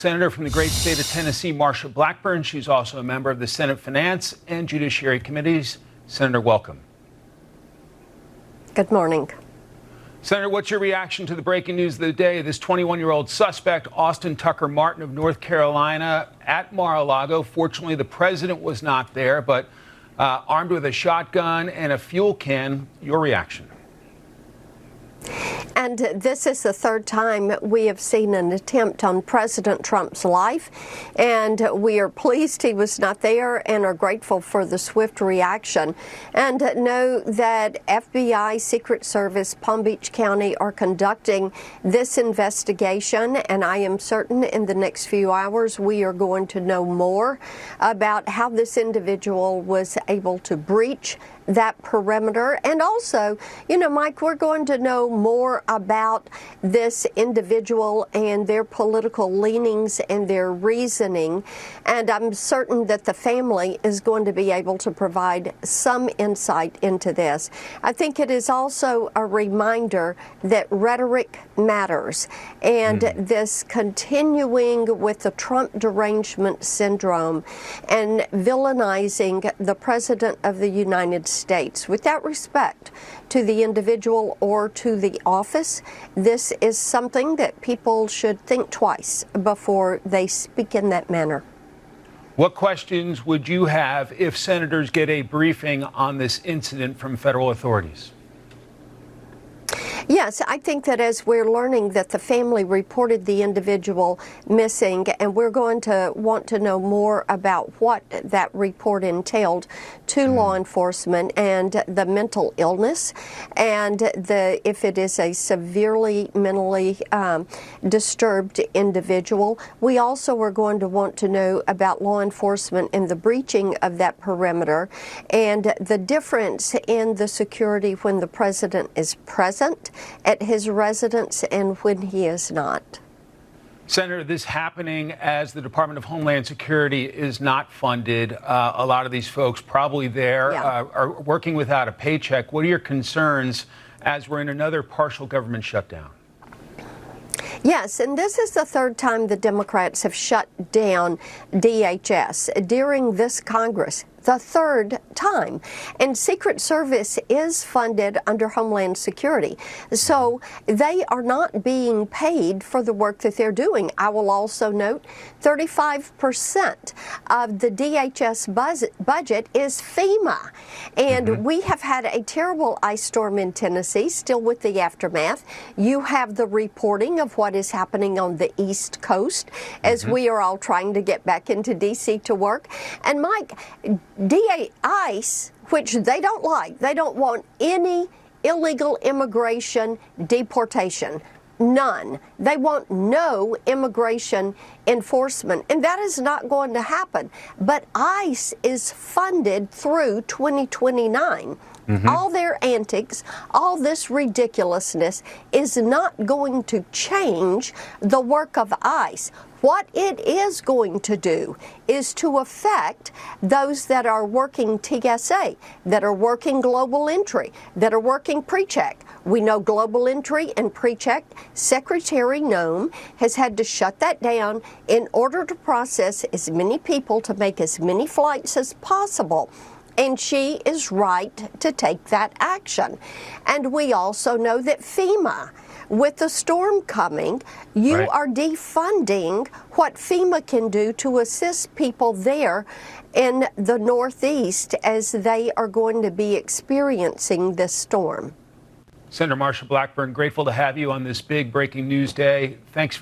Senator from the great state of Tennessee, Marsha Blackburn. She's also a member of the Senate Finance and Judiciary Committees. Senator, welcome. Good morning. Senator, what's your reaction to the breaking news of the day? This 21-year-old suspect, Austin Tucker Martin of North Carolina, at Mar-A-Lago. Fortunately, the president was not there, but armed with a shotgun and a fuel can. Your reaction? And this is the third time we have seen an attempt on President Trump's life, and we are pleased he was not there and are grateful for the swift reaction, and know that FBI, Secret Service, Palm Beach County are conducting this investigation, and I am certain in the next few hours we are going to know more about how this individual was able to breach that perimeter. And also, Mike, we're going to know more about this individual and their political leanings and their reasoning. And I'm certain that the family is going to be able to provide some insight into this. I think it is also a reminder that rhetoric matters. And this continuing with the Trump derangement syndrome and villainizing the President of the United States without respect to the individual or to the office, this is something that people should think twice before they speak in that manner. What questions would you have if senators get a briefing on this incident from federal authorities? Yes, I think that as we're learning that the family reported the individual missing, and we're going to want to know more about what that report entailed to law enforcement and the mental illness, and if it is a severely mentally disturbed individual. We also are going to want to know about law enforcement and the breaching of that perimeter and the difference in the security when the president is present at his residence and when he is not. Senator, this happening as the Department of Homeland Security is not funded. A lot of these folks probably there are working without a paycheck. What are your concerns as we're in another partial government shutdown? Yes, and this is the third time the Democrats have shut down DHS during this Congress. The third time. And Secret Service is funded under Homeland Security. So they are not being paid for the work that they're doing. I will also note 35% of the DHS budget is FEMA. And we have had a terrible ice storm in Tennessee, still with the aftermath. You have the reporting of what is happening on the East Coast as we are all trying to get back into D.C. to work. And Mike, ICE, which they don't like, they don't want any illegal immigration deportation. None. They want no immigration enforcement, and that is not going to happen. But ICE is funded through 2029. All their antics, all this ridiculousness is not going to change the work of ICE. What it is going to do is to affect those that are working TSA, that are working global entry, that are working pre-check. We know global entry and pre-check, Secretary Noem has had to shut that down in order to process as many people to make as many flights as possible. And she is right to take that action. And we also know that FEMA, with the storm coming, you are defunding what FEMA can do to assist people there in the Northeast as they are going to be experiencing this storm. Senator Marsha Blackburn, grateful to have you on this big breaking news day. Thanks for